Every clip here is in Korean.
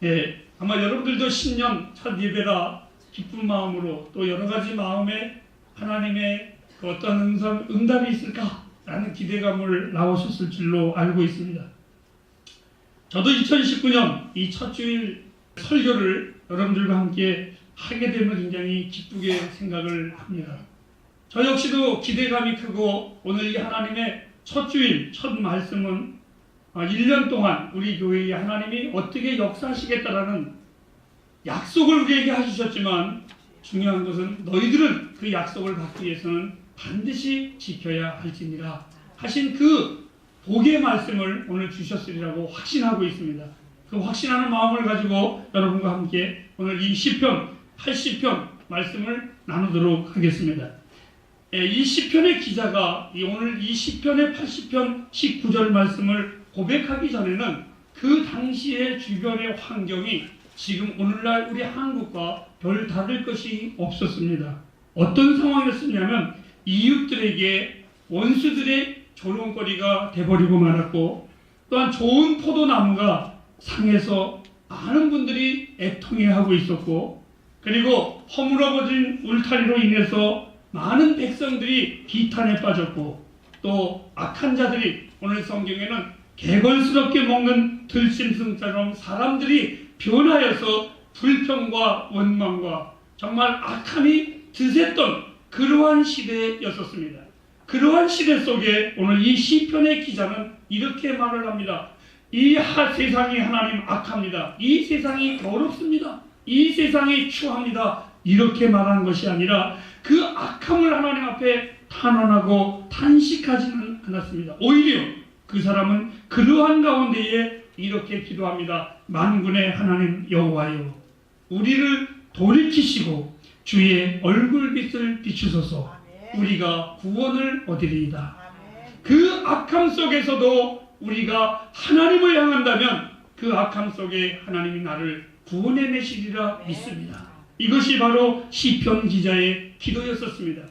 예, 아마 여러분들도 신년 첫 예배라 기쁜 마음으로 또 여러 가지 마음에 하나님의 그 어떤 응답이 있을까라는 기대감을 나오셨을 줄로 알고 있습니다. 저도 2019년 이 첫 주일 설교를 여러분들과 함께 하게 됨을 굉장히 기쁘게 생각을 합니다. 저 역시도 기대감이 크고 오늘 이 하나님의 첫 주일 첫 말씀은 1년 동안 우리 교회에 하나님이 어떻게 역사하시겠다라는 약속을 우리에게 해주셨지만 중요한 것은 너희들은 그 약속을 받기 위해서는 반드시 지켜야 할지니라 하신 그 복의 말씀을 오늘 주셨으리라고 확신하고 있습니다. 그 확신하는 마음을 가지고 여러분과 함께 오늘 이 시편 80편 말씀을 나누도록 하겠습니다. 이 시편의 기자가 오늘 이 시편의 80편 19절 말씀을 고백하기 전에는 그 당시의 주변의 환경이 지금 오늘날 우리 한국과 별 다를 것이 없었습니다. 어떤 상황이었냐면 이웃들에게 원수들의 조롱거리가 돼버리고 말았고, 또한 좋은 포도나무가 상해서 많은 분들이 애통해하고 있었고, 그리고 허물어버진 울타리로 인해서 많은 백성들이 비탄에 빠졌고, 또 악한 자들이 오늘 성경에는 개걸스럽게 먹는 들짐승처럼 사람들이 변하여서 불평과 원망과 정말 악함이 드셌던 그러한 시대였었습니다. 그러한 시대 속에 오늘 이 시편의 기자는 이렇게 말을 합니다. 이 세상이 하나님 악합니다. 이 세상이 더럽습니다. 이 세상이 추합니다. 이렇게 말하는 것이 아니라 그 악함을 하나님 앞에 탄원하고 탄식하지는 않았습니다. 오히려 그 사람은 그러한 가운데에 이렇게 기도합니다. 만군의 하나님 여호와여, 우리를 돌이키시고 주의 얼굴빛을 비추소서. 우리가 구원을 얻으리이다. 그 악함 속에서도 우리가 하나님을 향한다면 그 악함 속에 하나님이 나를 구원해내시리라 믿습니다. 이것이 바로 시편 기자의 기도였었습니다.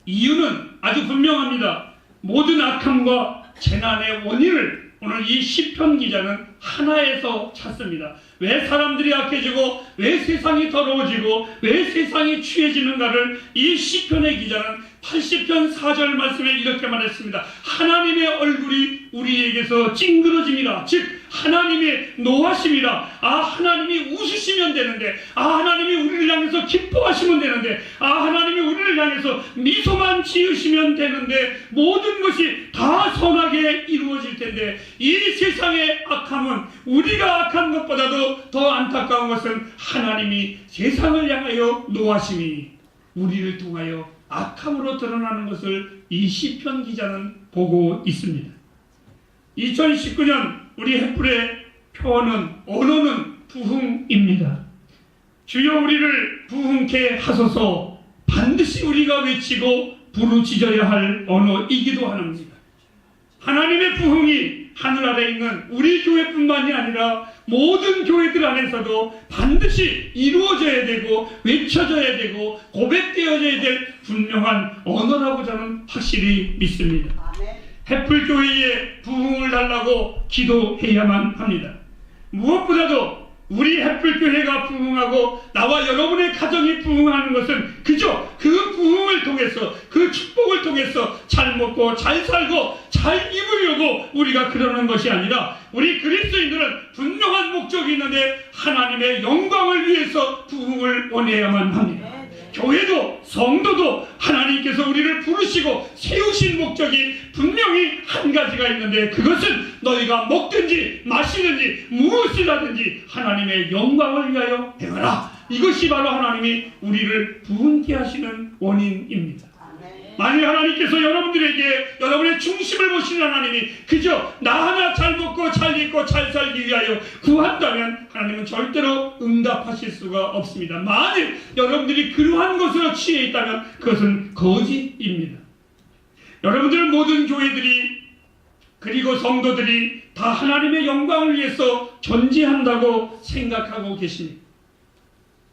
이유는 아주 분명합니다. 모든 악함과 재난의 원인을 오늘 이 시편 기자는 하나에서 찾습니다. 왜 사람들이 악해지고 왜 세상이 더러워지고 왜 세상이 취해지는가를 이 시편의 기자는 80편 4절 말씀에 이렇게 말했습니다. 하나님의 얼굴이 우리에게서 찡그러짐이라. 즉 하나님의 노하심이라. 하나님이 웃으시면 되는데, 하나님이 우리를 향해서 기뻐하시면 되는데, 하나님이 우리를 향해서 미소만 지으시면 되는데 모든 것이 다 선하게 이루어질 텐데, 이 세상의 악함은 우리가 악한 것보다도 더 안타까운 것은 하나님이 세상을 향하여 노하심이 우리를 통하여 악함으로 드러나는 것을 이 시편 기자는 보고 있습니다. 2019년 우리 햇불의 표어는, 언어는 부흥입니다. 주여 우리를 부흥케 하소서. 반드시 우리가 외치고 부르짖어야 할 언어이기도 합니다. 하나님의 부흥이 하늘 아래 있는 우리 교회뿐만이 아니라 모든 교회들 안에서도 반드시 이루어져야 되고 외쳐져야 되고 고백되어져야 될 분명한 언어라고 저는 확실히 믿습니다. 햇불교회에 부흥을 달라고 기도해야만 합니다. 무엇보다도 우리 햇불교회가 부흥하고 나와 여러분의 가정이 부흥하는 것은 그저 그 부흥을 통해서, 그 축복을 통해서 잘 먹고 잘 살고 잘 입으려고 우리가 그러는 것이 아니라, 우리 그리스도인들은 분명한 목적이 있는데 하나님의 영광을 위해서 부흥을 원해야만 합니다. 교회도 성도도 하나님께서 우리를 부르시고 세우신 목적이 분명히 한 가지가 있는데, 그것은 너희가 먹든지 마시든지 무엇을 하든지 하나님의 영광을 위하여 행하라. 이것이 바로 하나님이 우리를 부흥케 하시는 원인입니다. 만일 하나님께서 여러분들에게 여러분의 중심을 보시는 하나님이 그저 나 하나 잘 먹고 잘 입고 잘 살기 위하여 구한다면 하나님은 절대로 응답하실 수가 없습니다. 만일 여러분들이 그러한 것으로 취해 있다면 그것은 거짓입니다. 여러분들 모든 교회들이 그리고 성도들이 다 하나님의 영광을 위해서 존재한다고 생각하고 계십니다.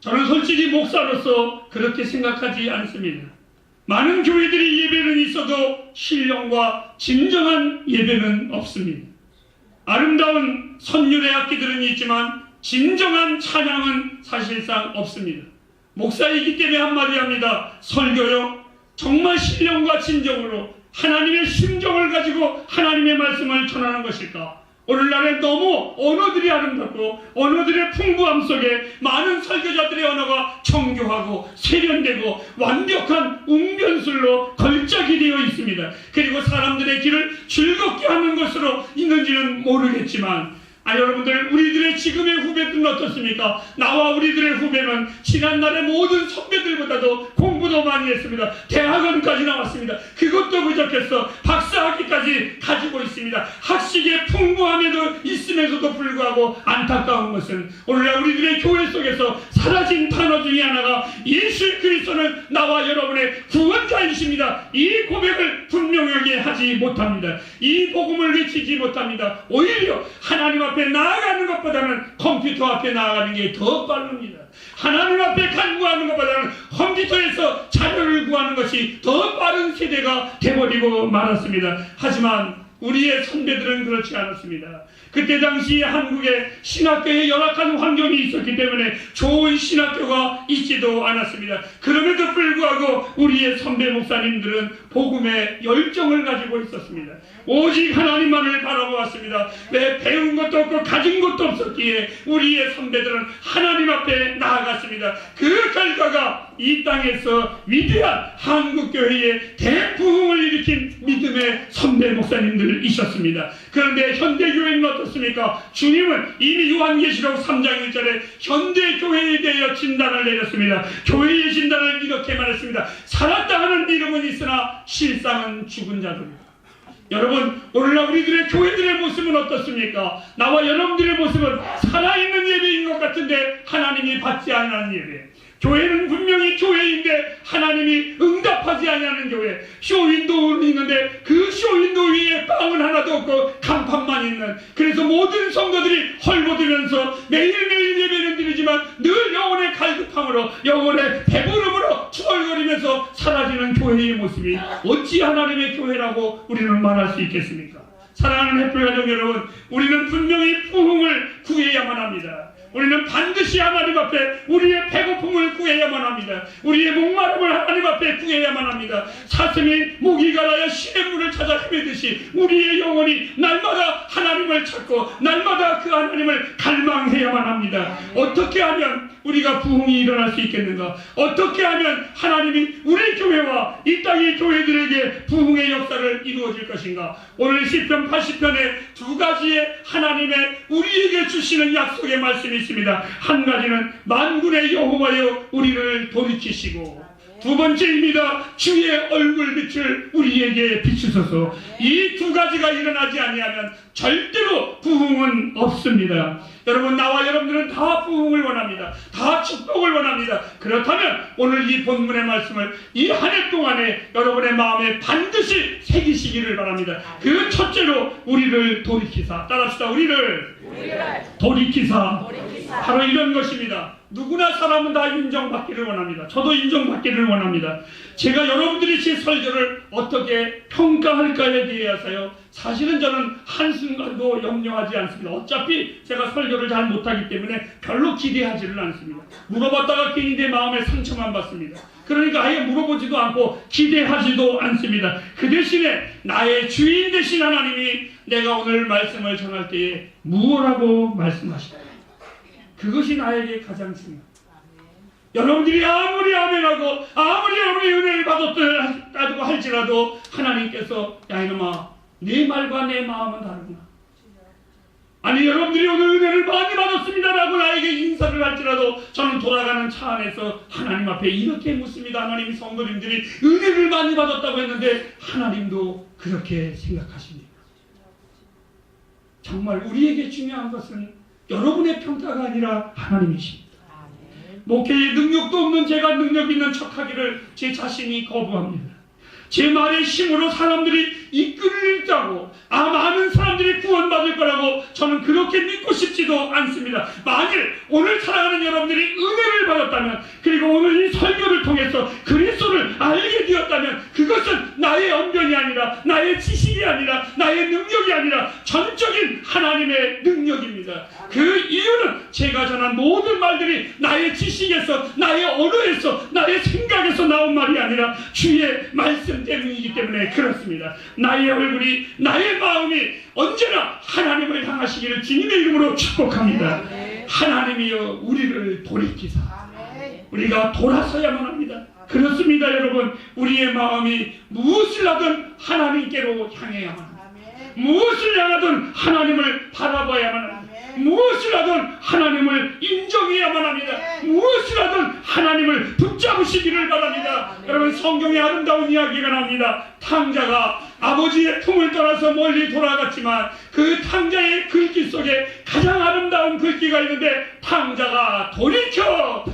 저는 솔직히 목사로서 그렇게 생각하지 않습니다. 많은 교회들이 예배는 있어도 신령과 진정한 예배는 없습니다. 아름다운 선율의 악기들은 있지만 진정한 찬양은 사실상 없습니다. 목사이기 때문에 한마디 합니다. 설교요, 정말 신령과 진정으로 하나님의 심정을 가지고 하나님의 말씀을 전하는 것일까? 오늘날에 너무 언어들이 아름답고 언어들의 풍부함 속에 많은 설교자들의 언어가 정교하고 세련되고 완벽한 웅변술로 걸작이 되어 있습니다. 그리고 사람들의 귀를 즐겁게 하는 것으로 있는지는 모르겠지만, 여러분들, 우리들의 지금의 후배들은 어떻습니까? 나와 우리들의 후배는 지난날의 모든 선배들보다도 공부도 많이 했습니다. 대학원까지 나왔습니다. 그것도 부족해서 박사학위까지 가지고 있습니다. 학식의 풍부함에도 있으면서도 불구하고 안타까운 것은 오늘날 우리들의 교회 속에서 사라진 단어 중에 하나가 예수 그리스도는 나와 여러분의 구원자이십니다. 이 고백을 분명하게 하지 못합니다. 이 복음을 외치지 못합니다. 오히려 하나님 앞에 나아가는 것보다는 컴퓨터 앞에 나아가는 게 더 빠릅니다. 하나님 앞에 간구하는 것보다는 컴퓨터에서 자료를 구하는 것이 더 빠른 세대가 되어버리고 말았습니다. 하지만 우리의 선배들은 그렇지 않았습니다. 그때 당시 한국에 신학교에 열악한 환경이 있었기 때문에 좋은 신학교가 있지도 않았습니다. 그럼에도 불구하고 우리의 선배 목사님들은 복음의 열정을 가지고 있었습니다. 오직 하나님만을 바라보았습니다. 왜 배운 것도 없고 가진 것도 없었기에 우리의 선배들은 하나님 앞에 나아갔습니다. 그 결과가 이 땅에서 위대한 한국교회의 대부흥을 일으킨 믿음의 선배 목사님들이셨습니다. 그런데 현대교회는 어떻습니까? 주님은 이미 요한계시록 3장 1절에 현대교회에 대하여 진단을 내렸습니다. 교회의 진단을 이렇게 말했습니다. 살았다 하는 이름은 있으나 실상은 죽은 자들입니다. 여러분, 오늘날 우리들의 교회들의 모습은 어떻습니까? 나와 여러분들의 모습은 살아있는 예배인 것 같은데 하나님이 받지 않는 예배. 교회는 분명히 교회인데 하나님이 응답하지 않는 교회. 쇼윈도우는 있는데 그 쇼윈도 위에 빵은 하나도 없고 간판만 있는, 그래서 모든 성도들이 헐벗으면서 매일매일 예배는 드리지만 늘 영혼의 갈급함으로 영혼의 배부름으로 추월거리면서 사라지는 교회의 모습이 어찌 하나님의 교회라고 우리는 말할 수 있겠습니까? 사랑하는 햇불가족 여러분, 우리는 분명히 부흥을 구해야만 합니다. 우리는 반드시 하나님 앞에 우리의 배고픔을 구해야만 합니다. 우리의 목마름을 하나님 앞에 구해야만 합니다. 사슴이 목이 갈라야 신의 물을 찾아 헤매듯이 우리의 영혼이 날마다 하나님을 찾고 날마다 그 하나님을 갈망해야만 합니다. 어떻게 하면 우리가 부흥이 일어날 수 있겠는가? 어떻게 하면 하나님이 우리 교회와 이 땅의 교회들에게 부흥의 역사를 이루어질 것인가? 오늘 시편 80편에 두 가지의 하나님의 우리에게 주시는 약속의 말씀이 있습니다. 한 가지는 만군의 여호와여 우리를 돌이키시고, 두 번째입니다. 주의 얼굴빛을 우리에게 비추소서. 이 두 가지가 일어나지 아니하면 절대로 부흥은 없습니다. 여러분, 나와 여러분들은 다 부흥을 원합니다. 다 축복을 원합니다. 그렇다면 오늘 이 본문의 말씀을 이 한 해 동안에 여러분의 마음에 반드시 새기시기를 바랍니다. 그 첫째로 우리를 돌이키사. 따라합시다. 우리를 돌이키사. 바로 이런 것입니다. 누구나 사람은 다 인정받기를 원합니다. 저도 인정받기를 원합니다. 제가 여러분들이 제 설교를 어떻게 평가할까에 대해서요, 사실은 저는 한순간도 염려하지 않습니다. 어차피 제가 설교를 잘 못하기 때문에 별로 기대하지는 않습니다. 물어봤다가 괜히 내 마음에 상처만 받습니다. 그러니까 아예 물어보지도 않고 기대하지도 않습니다. 그 대신에 나의 주인 되신 하나님이 내가 오늘 말씀을 전할 때에 무엇라고 말씀하실까? 그것이 나에게 가장 중요합니다. 여러분들이 아무리 아멘하고 아무리 여러분이 은혜를 받았다고 할지라도 하나님께서 야 이놈아, 네 말과 내 마음은 다르구나. 아니, 여러분들이 오늘 은혜를 많이 받았습니다 라고 나에게 인사를 할지라도 저는 돌아가는 차 안에서 하나님 앞에 이렇게 묻습니다. 하나님, 성도님들이 은혜를 많이 받았다고 했는데 하나님도 그렇게 생각하십니까? 정말 우리에게 중요한 것은 여러분의 평가가 아니라 하나님이십니다. 목회에 능력도 없는 제가 능력 있는 척하기를 제 자신이 거부합니다. 제 말의 힘으로 사람들이 이끌리자고, 많은 사람들이 구원받을 거라고 저는 그렇게 믿고 싶지도 않습니다. 만일 오늘 살아가는 여러분들이 은혜를 받았다면, 그리고 오늘 이 설교를 통해서 그리스도를 알게 되었다면, 그것은 나의 언변이 아니라, 나의 지식이 아니라, 나의 능력이 아니라 전적인 전적인 하나님의 능력입니다. 그 이유는 제가 전한 모든 말들이 나의 지식에서, 나의 언어에서, 나의 생각에서 나온 말이 아니라 주의 말씀 때문이기 때문에 그렇습니다. 나의 얼굴이, 나의 마음이 언제나 하나님을 향하시기를 주님의 이름으로 축복합니다. 하나님이여 우리를 돌이키사 우리가 돌아서야만 합니다. 그렇습니다. 여러분, 우리의 마음이 무엇을 하든 하나님께로 향해야만 합니다. 무엇을 향하든 하나님을 바라봐야만 합니다. 무엇을 하든 하나님을 인정해야만 합니다. 무엇을 하든 하나님을 붙잡으시기를 바랍니다. 여러분, 성경에 아름다운 이야기가 나옵니다. 탕자가 아버지의 품을 떠나서 멀리 돌아갔지만 그 탕자의 글귀 속에 가장 아름다운 글귀가 있는데, 탕자가 돌이켜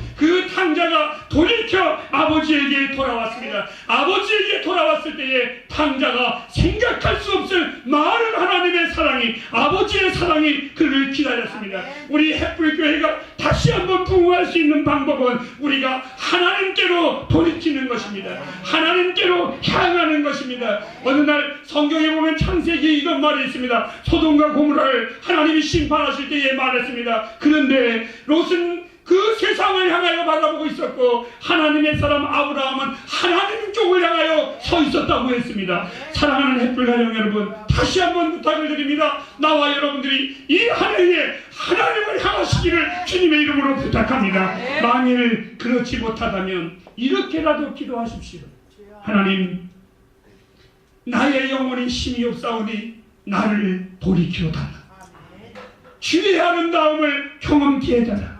아버지에게 돌아왔습니다. 아버지에게 돌아왔을 때에 탕자가 생각할 수 없을 많은 하나님의 사랑이, 아버지의 사랑이 그를 기다렸습니다. 우리 햇불교회가 다시 한번 부흥할 수 있는 방법은 우리가 하나님께로 돌이키는 것입니다. 하나님께로 향하는 것입니다. 어느 날 성경에 보면 창세기에 이런 말이 있습니다. 소돔과 고모라를 하나님이 심판하실 때에 말했습니다. 그런데 롯은 그 세상을 향하여 바라보고 있었고 하나님의 사람 아브라함은 하나님 쪽을 향하여 서 있었다고 했습니다. 사랑하는 햇불 가정 여러분, 다시 한번 부탁을 드립니다. 나와 여러분들이 이 한 해에 하나님을 향하시기를 주님의 이름으로 부탁합니다. 만일 그렇지 못하다면 이렇게라도 기도하십시오. 하나님, 나의 영혼이 힘이 없사오니 나를 돌이켜 달라. 주의 아름다움을 경험케 해달라.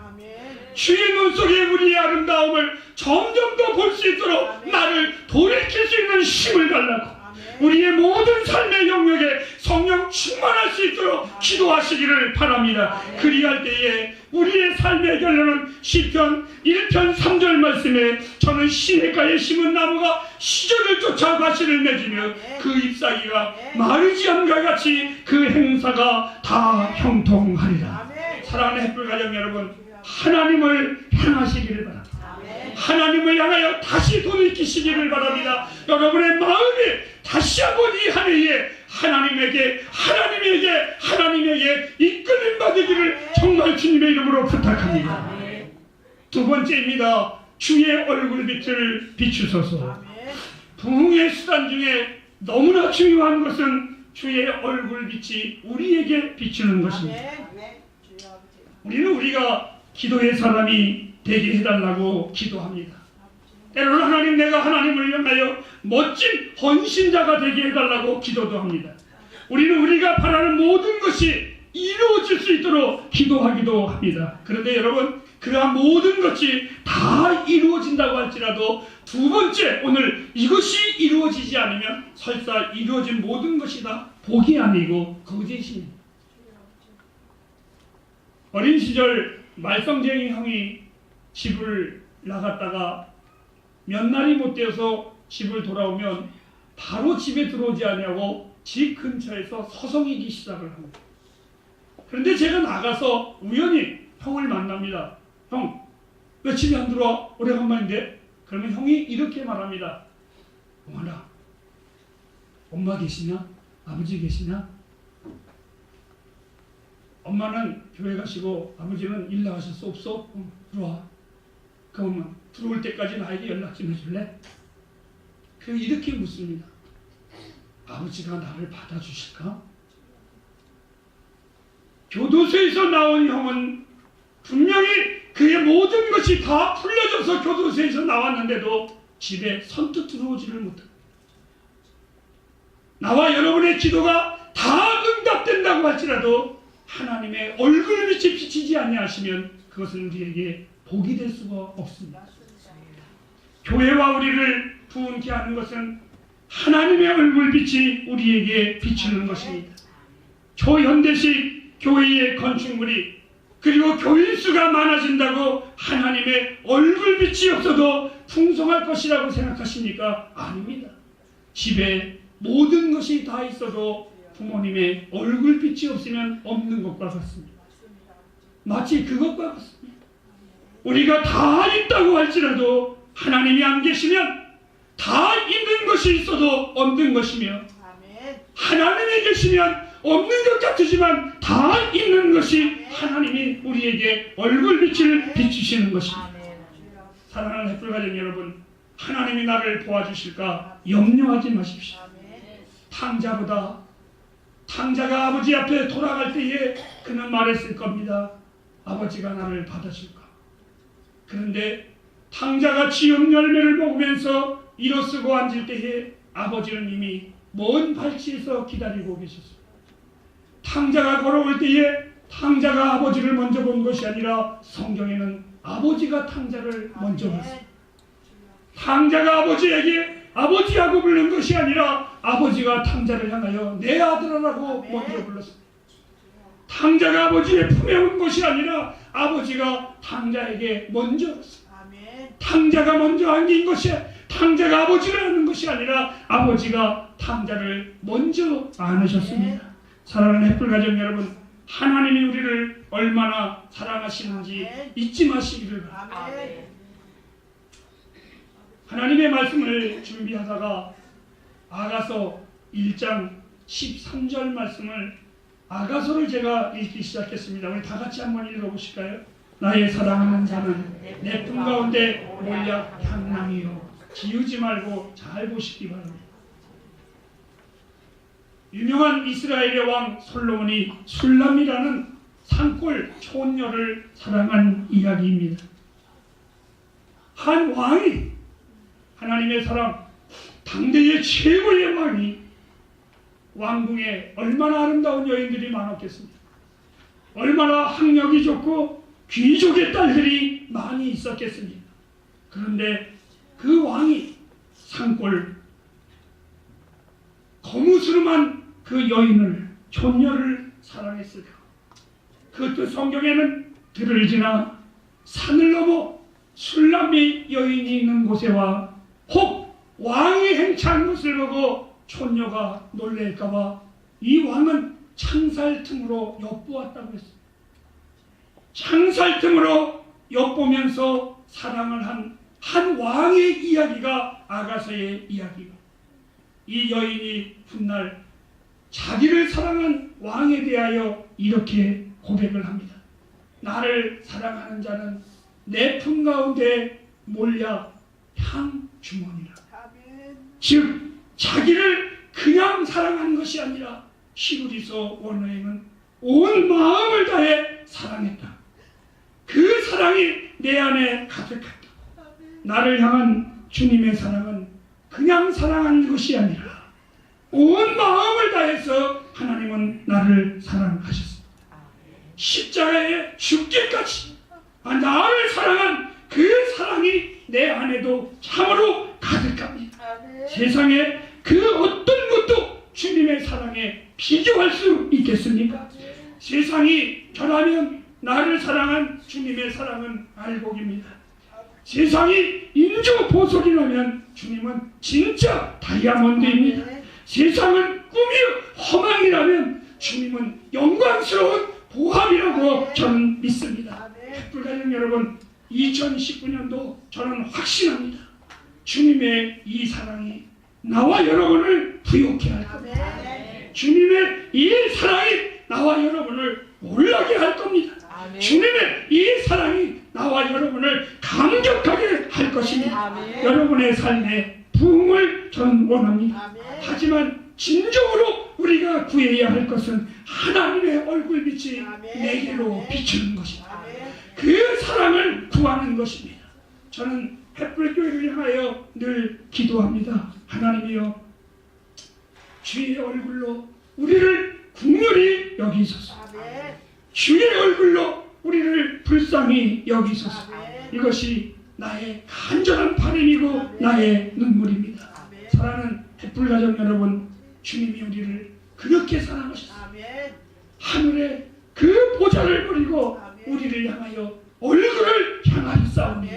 주의 눈 속에 우리의 아름다움을 점점 더 볼 수 있도록 나를 돌이킬 수 있는 힘을 달라고, 우리의 모든 삶의 영역에 성령 충만할 수 있도록 기도하시기를 바랍니다. 그리할 때에 우리의 삶의 결론은 시편 1편 3절 말씀에 저는 시냇가에 심은 나무가 시절을 쫓아 가시를 맺으며 그 잎사귀가 마르지 않음과 같이 그 행사가 다 형통하리라. 사랑하는 햇불 가정 여러분, 하나님을 향하시기를 바랍니다. 하나님을 향하여 다시 돌이키시기를 바랍니다. 여러분의 마음이 다시 한번 이 한 해에 하나님에게 이끌림 받으기를 정말 주님의 이름으로 부탁합니다. 두 번째입니다. 주의 얼굴빛을 비추소서. 부흥의 수단 중에 너무나 중요한 것은 주의 얼굴빛이 우리에게 비추는 것입니다. 우리는 우리가 기도의 사람이 되게 해달라고 기도합니다. 때로는 하나님, 내가 하나님을 향하여 멋진 헌신자가 되게 해달라고 기도도 합니다. 우리는 우리가 바라는 모든 것이 이루어질 수 있도록 기도하기도 합니다. 그런데 여러분, 그러한 모든 것이 다 이루어진다고 할지라도 두 번째, 오늘 이것이 이루어지지 않으면 설사 이루어진 모든 것이 다 복이 아니고 거짓입니다. 어린 시절 말썽쟁이 형이 집을 나갔다가 몇 날이 못 되어서 집을 돌아오면 바로 집에 들어오지 않냐고 집 근처에서 서성이기 시작을 합니다. 그런데 제가 나가서 우연히 형을 만납니다. 형, 왜 집에 안 들어와? 오래간만인데? 그러면 형이 이렇게 말합니다. 영환아, 엄마 계시냐? 아버지 계시냐? 엄마는 교회 가시고 아버지는 일 나가셨어? 없어? 들어와. 그러면 들어올 때까지 나에게 연락 좀 해줄래? 이렇게 묻습니다. 아버지가 나를 받아주실까? 교도소에서 나온 형은 분명히 그의 모든 것이 다 풀려져서 교도소에서 나왔는데도 집에 선뜻 들어오지를 못합니다. 나와 여러분의 기도가 다 응답된다고 할지라도 하나님의 얼굴빛이 비치지 아니하시면 그것은 우리에게 복이 될 수가 없습니다. 교회와 우리를 부흥케 하는 것은 하나님의 얼굴빛이 우리에게 비추는 것입니다. 초현대식 교회의 건축물이, 그리고 교인 수가 많아진다고 하나님의 얼굴빛이 없어도 풍성할 것이라고 생각하십니까? 아닙니다. 집에 모든 것이 다 있어도 부모님의 얼굴빛이 없으면 없는 것과 같습니다. 마치 그것과 같습니다. 우리가 다 있다고 할지라도 하나님이 안 계시면 다 있는 것이 있어도 없는 것이며, 하나님이 계시면 없는 것 같으지만 다 있는 것이 하나님이 우리에게 얼굴빛을 비추시는 것입니다. 사랑하는 햇불가정 여러분, 하나님이 나를 도와주실까 염려하지 마십시오. 탕자가 아버지 앞에 돌아갈 때에 그는 말했을 겁니다. 아버지가 나를 받아줄까? 그런데 탕자가 지음 열매를 먹으면서 일어서고 앉을 때에 아버지는 이미 먼 발치에서 기다리고 계셨습니다. 탕자가 걸어올 때에 탕자가 아버지를 먼저 본 것이 아니라 성경에는 아버지가 탕자를 먼저 봤습니다. 탕자가 아버지에게 아버지하고 부르는 것이 아니라 아버지가 탕자를 향하여 내 아들아라고 먼저 불렀습니다. 탕자가 아버지의 품에 온 것이 아니라 아버지가 탕자에게 먼저 왔습니다. 탕자가 먼저 안긴 것이 탕자가 아버지를 아는 것이 아니라 아버지가 탕자를 먼저 안으셨습니다. 사랑하는 햇불가정 여러분, 하나님이 우리를 얼마나 사랑하시는지 잊지 마시기를 바랍니다. 하나님의 말씀을 준비하다가 아가서 1장 13절 말씀을 아가서를 제가 읽기 시작했습니다. 우리 다 같이 한번 읽어보실까요? 나의 사랑하는 자는 내 품 가운데 몰약 향낭이요. 지우지 말고 잘 보시기 바랍니다. 유명한 이스라엘의 왕 솔로몬이 술람이라는 산골 촌녀를 사랑한 이야기입니다. 한 왕이 하나님의 사랑, 당대의 최고의 왕이 왕궁에 얼마나 아름다운 여인들이 많았겠습니까? 얼마나 학력이 좋고 귀족의 딸들이 많이 있었겠습니까? 그런데 그 왕이 산골 거무스름한 그 여인을, 촌녀를 사랑했을까? 그것도 성경에는 들을 지나 산을 넘어 술람이 여인이 있는 곳에 와 혹 왕이 행차한 것을 보고 촌녀가 놀랄까봐 이 왕은 창살 틈으로 엿보았다고 했습니다. 창살 틈으로 엿보면서 사랑을 한 왕의 이야기가 아가서의 이야기입니다. 이 여인이 훗날 자기를 사랑한 왕에 대하여 이렇게 고백을 합니다. 나를 사랑하는 자는 내 품 가운데 몰약 향 주머니라. 즉 자기를 그냥 사랑하는 것이 아니라 히브리서 원어에는 온 마음을 다해 사랑했다. 그 사랑이 내 안에 가득했다. 나를 향한 주님의 사랑은 그냥 사랑하는 것이 아니라 온 마음을 다해서 하나님은 나를 사랑하셨습니다. 십자가에 죽기까지 나를 사랑한 그 사랑이 내 안에도 참으로 가득합니다. 세상에 그 어떤 것도 주님의 사랑에 비교할 수 있겠습니까? 세상이 저라면 나를 사랑한 주님의 사랑은 알곡입니다. 세상이 인조 보석이라면 주님은 진짜 다이아몬드입니다. 세상은 꿈이요 허망이라면 주님은 영광스러운 보합이라고 저는 믿습니다. 햇불가정 여러분, 2019년도 저는 확신합니다. 주님의 이 사랑이 나와 여러분을 부욕해 할 겁니다. 주님의 이 사랑이 나와 여러분을 놀라게 할 겁니다. 주님의 이 사랑이 나와 여러분을 감격하게 할 것입니다. 여러분의 삶에 부흥을 저는 원합니다. 하지만 진정으로 우리가 구해야 할 것은 하나님의 얼굴빛이 내게로 비추는 것입니다. 그 사랑을 구하는 것입니다. 저는 햇불교회를 향하여 늘 기도합니다. 하나님이여, 주의 얼굴로 우리를 긍휼히 여기소서. 주의 얼굴로 우리를 불쌍히 여기소서. 이것이 나의 간절한 바람이고 나의 눈물입니다. 사랑하는 햇불가정 여러분, 주님이 우리를 그렇게 사랑하셨습니다. 하늘에 그 보좌를 버리고 우리를 향하여 얼굴을 향하셨사오니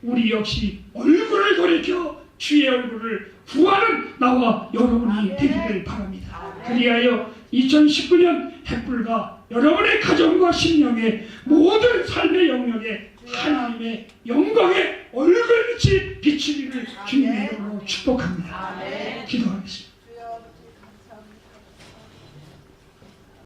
우리 역시 얼굴을 돌이켜 주의 얼굴을 구하는 나와 여러분이 되기를 바랍니다. 그리하여 2019년 햇불과 여러분의 가정과 심령의 모든 삶의 영역에 하나님의 영광의 얼굴빛이 비추기를 주님의 이름으로 축복합니다. 기도하겠습니다.